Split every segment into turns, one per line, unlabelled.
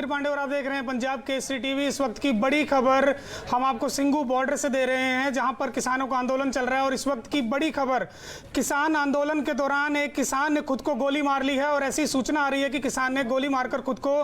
समीर पांडे और आप देख रहे हैं पंजाब केसरी टीवी। इस वक्त की बड़ी खबर हम आपको सिंघू बॉर्डर से दे रहे हैं, जहां पर किसानों का आंदोलन चल रहा है। और इस वक्त की बड़ी खबर, किसान आंदोलन के दौरान एक किसान ने खुद को गोली मार ली है और ऐसी सूचना आ रही है कि किसान ने गोली मारकर खुद को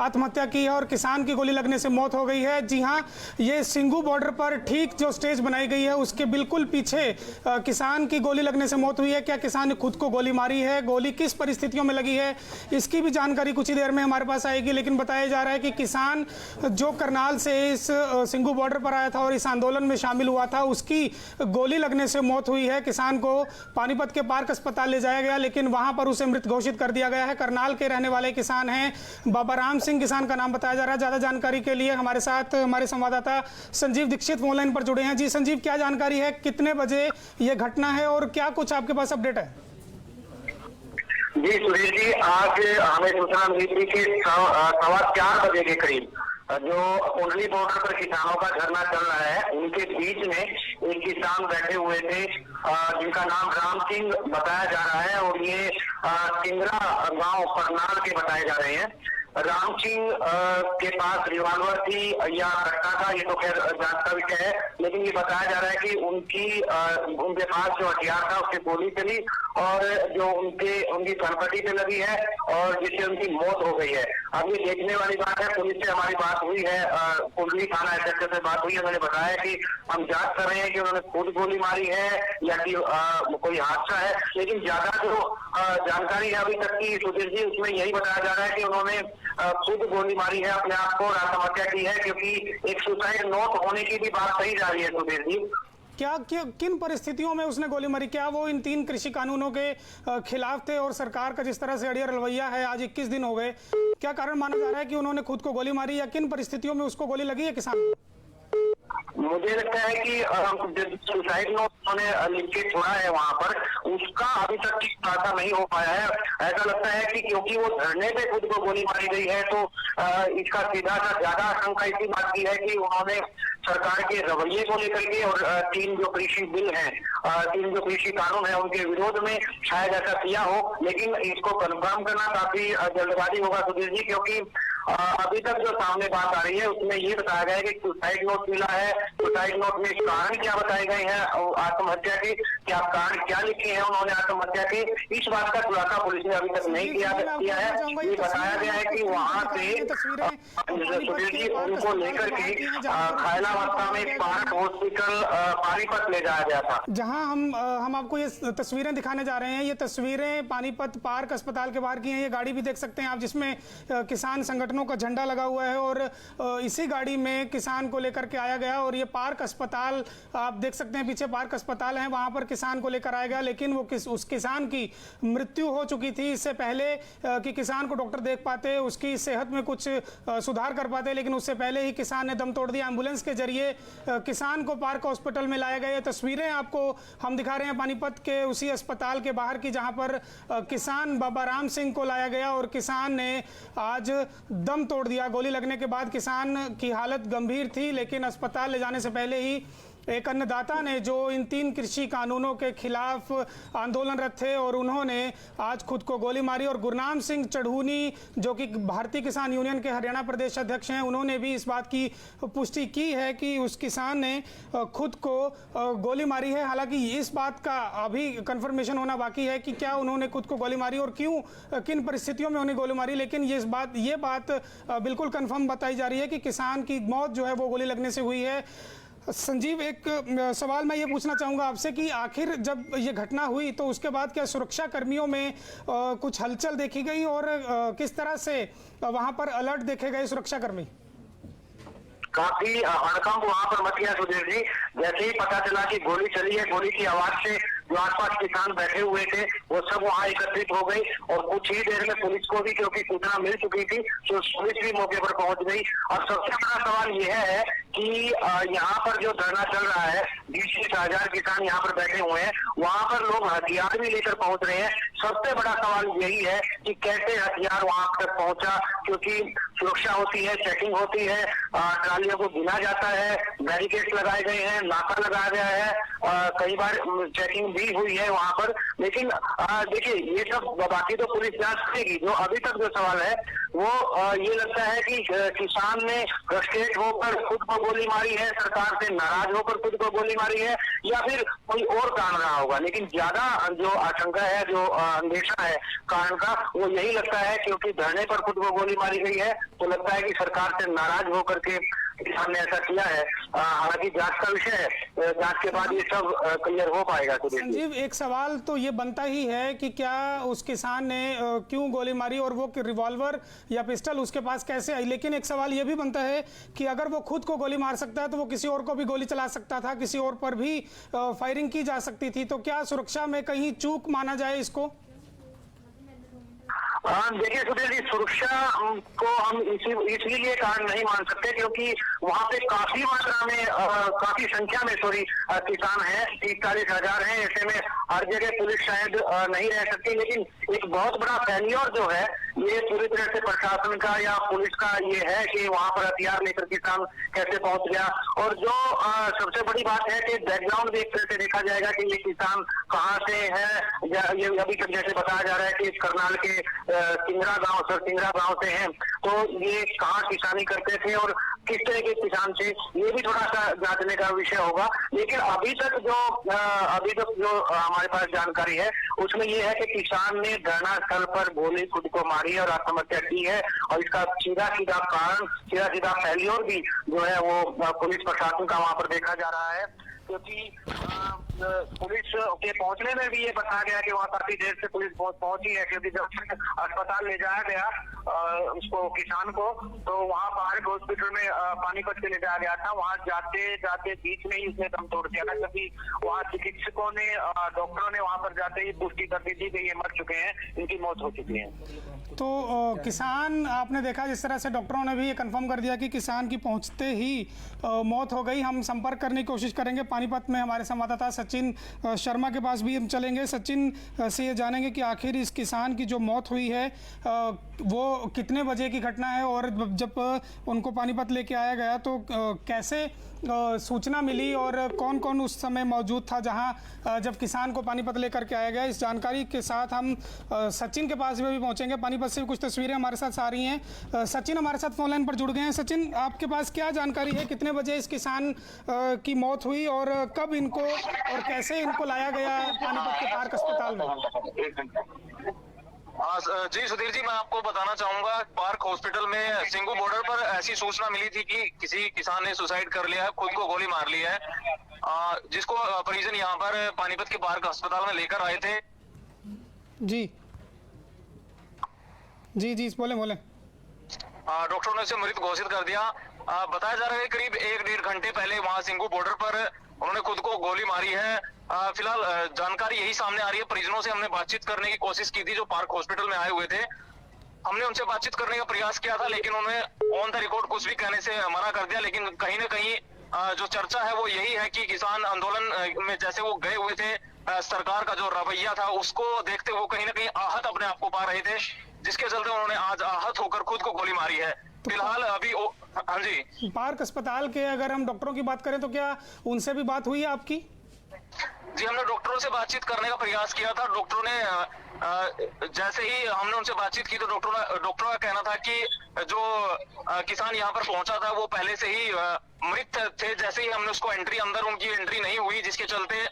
आत्महत्या की है और किसान की गोली लगने से मौत हो गई है। जी हाँ, ये सिंघू बॉर्डर पर ठीक जो स्टेज बनाई गई है उसके बिल्कुल पीछे किसान की गोली लगने से मौत हुई है। क्या किसान ने खुद को गोली मारी है, गोली किस परिस्थितियों में लगी है, इसकी भी जानकारी कुछ ही देर में हमारे पास आएगी। लेकिन बताया जा रहा है कि किसान जो करनाल से इस सिंघू बॉर्डर पर आया था और इस आंदोलन में शामिल हुआ था, उसकी गोली लगने से मौत हुई है। किसान को पानीपत के पार्क अस्पताल ले जाया गया, लेकिन वहां पर उसे मृत घोषित कर दिया गया है। करनाल के रहने वाले किसान हैं, बाबा राम सिंह किसान का नाम बताया जा रहा है। ज्यादा जानकारी के लिए हमारे साथ हमारे संवाददाता संजीव दीक्षित फोन लाइन पर जुड़े हैं। जी संजीव, क्या जानकारी है, कितने बजे यह घटना है और क्या कुछ आपके पास अपडेट है?
जी सुरेश जी, आज हमें सूचना मिली थी कि 4:15 बजे के करीब जो कुंडली बॉर्डर पर किसानों का धरना चल रहा है, उनके बीच में एक किसान बैठे हुए थे जिनका नाम राम सिंह बताया जा रहा है और ये सिंगरा गांव करनाल के बताए जा रहे हैं। राम सिंह के पास रिवॉल्वर थी या कट्टा था, ये तो खैर जांच का विषय है, लेकिन ये बताया जा रहा है कि उनके पास जो हथियार था उससे गोली चली और जो उनकी कनपट्टी पे लगी है और जिससे उनकी मौत हो गई है। अब ये देखने वाली बात है, पुलिस से हमारी बात हुई है, कुंडली थाना एसएचओ से बात हुई है। उन्होंने बताया कि हम जांच कर रहे हैं कि उन्होंने खुद गोली मारी है या कि कोई हादसा है, लेकिन ज्यादा जो जानकारी है अभी तक की सुधीर जी, उसमें यही बताया जा रहा है कि उन्होंने खुद गोली मारी है, अपने आप को आत्महत्या की है, क्योंकि एक सुसाइड नोट होने की भी बात कही जा रही है सुधीर जी।
क्या किन परिस्थितियों में उसने गोली मारी? क्या वो इन 3 कृषि कानूनों के खिलाफ थे और सरकार का जिस तरह से अड़ियल रवैया है, आज 21 दिन हो गए, क्या कारण माना जा रहा है कि उन्होंने खुद को गोली मारी या किन परिस्थितियों में उसको गोली लगी है किसान?
मुझे लगता है कि सुसाइड नोट उन्होंने लिख के छोड़ा है वहां पर, उसका अभी तक ठीक खुलासा नहीं हो पाया है। ऐसा लगता है कि क्योंकि वो धरने पे खुद को गोली मारी गई है, तो इसका सीधा सा ज्यादा आशंका इसी बात की है कि उन्होंने सरकार के रवैये को लेकर के और 3 जो कृषि बिल हैं, 3 जो कृषि कानून है, उनके विरोध में शायद ऐसा किया हो। लेकिन इसको कंफर्म करना काफी जल्दबाजी होगा सुधीर जी, क्योंकि अभी तक जो सामने बात आ रही है उसमें ये बताया गया है कि सुसाइड नोट मिला है। सुसाइड नोट में कारण क्या बताए गए हैं आत्महत्या के, क्या कारण क्या लिखे हैं उन्होंने आत्महत्या के, इस बात का खुलासा पुलिस ने अभी तक नहीं किया है। ये बताया गया है कि वहां से सुधीर जी उनको लेकर के घायलावस्था में पार्क हॉस्पिटल पानीपत ले जाया गया था।
जहां हम आपको ये तस्वीरें दिखाने जा रहे हैं, ये तस्वीरें पानीपत पार्क अस्पताल के बाहर की हैं। ये गाड़ी भी देख सकते हैं आप, जिसमें किसान संगठनों का झंडा लगा हुआ है और इसी गाड़ी में किसान को लेकर के आया गया। और ये पार्क अस्पताल आप देख सकते हैं, पीछे पार्क अस्पताल है, वहां पर किसान को लेकर आया गया, लेकिन वो उस किसान की मृत्यु हो चुकी थी इससे पहले कि किसान को डॉक्टर देख पाते, उसकी सेहत में कुछ सुधार कर पाते, लेकिन उससे पहले ही किसान ने दम तोड़ दिया। एम्बुलेंस के जरिए किसान को पार्क हॉस्पिटल में लाया गया। तस्वीरें आपको हम दिखा रहे हैं पानीपत के उसी अस्पताल के बाहर की, जहां पर किसान बाबा राम सिंह को लाया गया और किसान ने आज दम तोड़ दिया। गोली लगने के बाद किसान की हालत गंभीर थी, लेकिन अस्पताल ले जाने से पहले ही एक अन्नदाता ने जो इन 3 कृषि कानूनों के खिलाफ आंदोलनरत थे और उन्होंने आज खुद को गोली मारी। और गुरनाम सिंह चढ़ूनी, जो कि भारतीय किसान यूनियन के हरियाणा प्रदेश अध्यक्ष हैं, उन्होंने भी इस बात की पुष्टि की है कि उस किसान ने खुद को गोली मारी है। हालांकि इस बात का अभी कंफर्मेशन होना बाकी है कि क्या उन्होंने खुद को गोली मारी और क्यों, किन परिस्थितियों में उन्हें गोली मारी, लेकिन ये बात बिल्कुल कंफर्म बताई जा रही है कि किसान की मौत जो है वो गोली लगने से हुई है। संजीव, एक सवाल मैं ये पूछना चाहूँगा आपसे कि आखिर जब ये घटना हुई तो उसके बाद क्या सुरक्षा कर्मियों में कुछ हलचल देखी गई और किस तरह से वहाँ पर अलर्ट देखे गए सुरक्षा कर्मी?
काफी हड़कंप वहां पर मच गया सुधीर जी। जैसे ही पता चला कि गोली चली है, गोली की आवाज से जो आसपास किसान बैठे हुए थे वो सब वहां एकत्रित हो गई और कुछ ही देर में पुलिस को भी क्योंकि सूचना मिल चुकी थी तो पुलिस भी मौके पर पहुंच गई। और सबसे बड़ा सवाल यह है कि यहाँ पर जो धरना चल रहा है, 20,000 किसान यहाँ पर बैठे हुए हैं, वहां पर लोग हथियार भी लेकर पहुंच रहे हैं। सबसे बड़ा सवाल यही है कि कैसे हथियार वहां तक पहुंचा, क्योंकि सुरक्षा होती है, चेकिंग होती है, ट्रालियों को गिना जाता है, बैरिकेड लगाए गए हैं, नाका लगाया गया है, कई बार चेकिंग भी हुई है वहां पर, लेकिन देखिए ये सब बाकी तो पुलिस जांच करेगी। जो अभी तक जो सवाल है वो ये लगता है कि किसान ने फ्रस्ट्रेट होकर खुद को गोली मारी है, सरकार से नाराज होकर खुद को गोली मारी है, या फिर कोई और कारण रहा होगा। लेकिन ज्यादा जो आशंका है, जो अंदेशा है कारण का, वो यही लगता है क्योंकि धरने पर खुद को गोली मारी गई है, तो लगता है कि सरकार से नाराज होकर के किसान ने ऐसा किया है। हालांकि जांच का विषय है, जांच के बाद ये सब क्लियर हो पाएगा।
संजीव, एक सवाल तो ये बनता ही है कि क्या उस किसान ने क्यों गोली मारी और वो रिवॉल्वर या पिस्टल उसके पास कैसे आई। लेकिन एक सवाल ये भी बनता है कि अगर वो खुद को गोली मार सकता है तो वो किसी और को भी गोली चला सकता था, किसी और पर भी फायरिंग की जा सकती थी। तो क्या सुरक्षा में कहीं चूक माना जाए इसको?
देखिए सुधीर जी, सुरक्षा को हम इसलिए कारण नहीं मान सकते क्योंकि वहाँ पे काफी मात्रा में काफी संख्या में किसान हैं, 30-40 हजार हैं। ऐसे में हर जगह पुलिस शायद नहीं रह सकती, लेकिन एक बहुत बड़ा फेल्योर जो है ये पूरी तरह से प्रशासन का या पुलिस का ये है कि वहाँ पर हथियार लेकर किसान कैसे पहुंच गया। और जो सबसे बड़ी बात है कि बैकग्राउंड भी एक तरह से देखा जाएगा कि ये किसान कहाँ से है। ये अभी तक जैसे बताया जा रहा है कि करनाल के सिंगरा गांव से हैं, तो ये कहाँ किसानी करते थे और किस तरह के किसान थे, ये भी थोड़ा सा जांचने का विषय होगा। लेकिन अभी तक जो हमारे पास जानकारी है उसमें ये है कि किसान ने धरना स्थल पर गोली खुद को मारी और आत्महत्या की है। और इसका सीधा सीधा फेल्योर भी जो है वो पुलिस प्रशासन का वहां पर देखा जा रहा है, क्योंकि पुलिस के पहुंचने में भी ये बताया गया कि वहाँ काफी देर से पुलिस पहुंची है, क्योंकि जब अस्पताल ले जाया गया उसको किसान को, तो वहाँ बाहर हॉस्पिटल में पानीपत से ले जाया गया था। वहाँ जाते बीच में ही उसने दम तोड़ दिया था, क्योंकि वहाँ चिकित्सकों ने डॉक्टरों ने वहाँ पर जाते ही पुष्टि कर दी थी कि ये मर चुके हैं, इनकी मौत हो चुकी है।
तो किसान, आपने देखा जिस तरह से डॉक्टरों ने भी ये कंफर्म कर दिया कि किसान की पहुंचते ही मौत हो गई। हम संपर्क करने की कोशिश करेंगे पानीपत में, हमारे संवाददाता सचिन शर्मा के पास भी हम चलेंगे। सचिन से ये जानेंगे कि आखिर इस किसान की जो मौत हुई है वो कितने बजे की घटना है, और जब उनको पानीपत लेके आया गया तो कैसे सूचना मिली और कौन कौन उस समय मौजूद था जहां जब किसान को पानीपत लेकर के आया गया। इस जानकारी के साथ हम सचिन के पास भी पहुंचेंगे। पानीपत से भी कुछ तस्वीरें हमारे साथ आ रही हैं। सचिन हमारे साथ फोन लाइन पर जुड़ गए हैं। सचिन, आपके पास क्या जानकारी है, कितने बजे इस किसान की मौत हुई और कब इनको और कैसे इनको लाया गया पानीपत के पार्क अस्पताल में?
जी सुधीर जी, मैं आपको बताना चाहूंगा, पार्क हॉस्पिटल में सिंगू बॉर्डर पर ऐसी सूचना मिली थी कि किसी किसान ने सुसाइड कर लिया है, खुद को गोली मार ली है, जिसको परिजन यहाँ पर पानीपत के पार्क अस्पताल में लेकर आए थे।
जी जी जी, बोले।
डॉक्टरों ने उसे मृत घोषित कर दिया। बताया जा रहा है करीब 1-1.5 घंटे पहले वहां सिंगू बॉर्डर पर उन्होंने खुद को गोली मारी है। फिलहाल जानकारी यही सामने आ रही है। परिजनों से हमने बातचीत करने की कोशिश की थी जो पार्क हॉस्पिटल में आए हुए थे। हमने उनसे बातचीत करने का प्रयास किया था, लेकिन उन्होंने ऑन द रिकॉर्ड कुछ भी कहने से मना कर दिया। लेकिन कहीं ना कहीं जो चर्चा है वो यही है कि किसान आंदोलन में जैसे वो गए हुए थे, सरकार का जो रवैया था उसको देखते हुए कहीं ना कहीं आहत अपने आप को पा रहे थे, जिसके चलते उन्होंने आज आहत होकर खुद को गोली मारी है। फिलहाल अभी हाँ जी,
पार्क अस्पताल के अगर हम डॉक्टरों की बात करें तो क्या उनसे भी बात हुई है आपकी?
जी, हमने डॉक्टरों से बातचीत करने का प्रयास किया था। डॉक्टरों ने जैसे ही हमने उनसे बातचीत की तो डॉक्टरों का कहना था कि जो किसान यहाँ पर पहुंचा था वो पहले से ही मृत थे। जैसे ही हमने उसको उनकी एंट्री नहीं हुई, जिसके चलते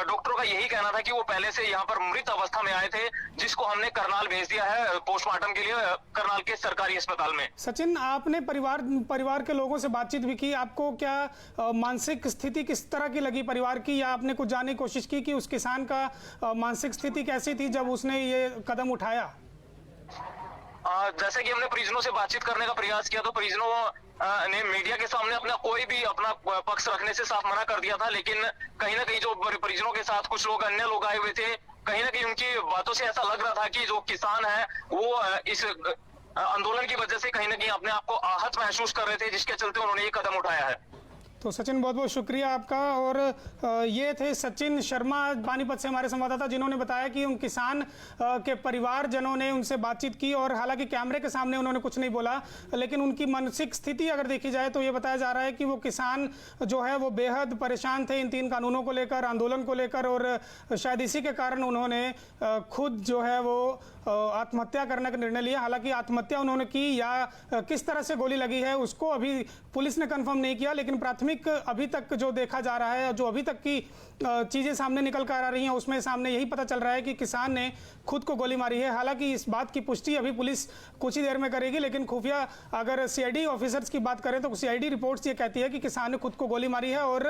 डॉक्टरों का यही कहना था कि वो पहले से यहाँ पर मृत अवस्था में आए थे, जिसको हमने करनाल भेज दिया है पोस्टमार्टम के लिए, करनाल के सरकारी अस्पताल में।
सचिन, आपने परिवार के लोगों से बातचीत भी की, आपको क्या मानसिक स्थिति किस तरह की लगी परिवार की, या आपने कुछ जानने की कोशिश की कि उस किसान का मानसिक स्थिति कैसी थी जब उसने ये कदम उठाया?
जैसे कि हमने परिजनों से बातचीत करने का प्रयास किया तो परिजनों ने मीडिया के सामने अपना पक्ष रखने से साफ मना कर दिया था। लेकिन कहीं ना कहीं जो परिजनों के साथ कुछ अन्य लोग आए हुए थे, कहीं ना कहीं उनकी बातों से ऐसा लग रहा था कि जो किसान है वो इस आंदोलन की वजह से कहीं ना कहीं अपने आप को आहत महसूस कर रहे थे, जिसके चलते उन्होंने ये कदम उठाया है।
तो सचिन बहुत बहुत शुक्रिया आपका। और ये थे सचिन शर्मा पानीपत से हमारे संवाददाता, जिन्होंने बताया कि उन किसान के परिवारजनों ने उनसे बातचीत की और हालांकि कैमरे के सामने उन्होंने कुछ नहीं बोला, लेकिन उनकी मानसिक स्थिति अगर देखी जाए तो ये बताया जा रहा है कि वो किसान जो है वो बेहद परेशान थे इन 3 कानूनों को लेकर, आंदोलन को लेकर, और शायद इसी के कारण उन्होंने खुद जो है वो आत्महत्या करने का निर्णय लिया। हालांकि आत्महत्या उन्होंने की या किस तरह से गोली लगी है उसको अभी पुलिस ने कंफर्म नहीं किया, लेकिन प्राथमिक अभी तक जो देखा जा रहा है, जो अभी तक की चीज़ें सामने निकल कर आ रही हैं, उसमें सामने यही पता चल रहा है कि किसान ने खुद को गोली मारी है। हालांकि इस बात की पुष्टि अभी पुलिस कुछ ही देर में करेगी, लेकिन खुफिया अगर सीआईडी ऑफिसर्स की बात करें तो सीआईडी रिपोर्ट्स ये कहती है कि किसान ने खुद को गोली मारी है। और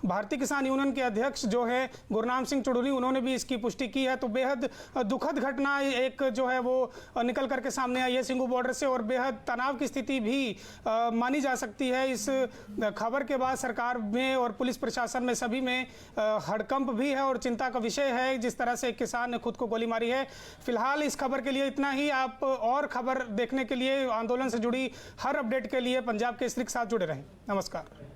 भारतीय किसान यूनियन के अध्यक्ष जो है गुरनाम सिंह चुड़ूनी, उन्होंने भी इसकी पुष्टि की है। तो बेहद दुखद घटना एक जो है वो निकल करके सामने आई है सिंगू बॉर्डर से, और बेहद तनाव की स्थिति भी मानी जा सकती है। इस खबर के बाद सरकार में और पुलिस प्रशासन में सभी में हड़कंप भी है और चिंता का विषय है जिस तरह से किसान ने खुद को गोली मारी है। फिलहाल इस खबर के लिए इतना ही। आप और खबर देखने के लिए, आंदोलन से जुड़ी हर अपडेट के लिए पंजाब केसरी के साथ जुड़े रहें। नमस्कार।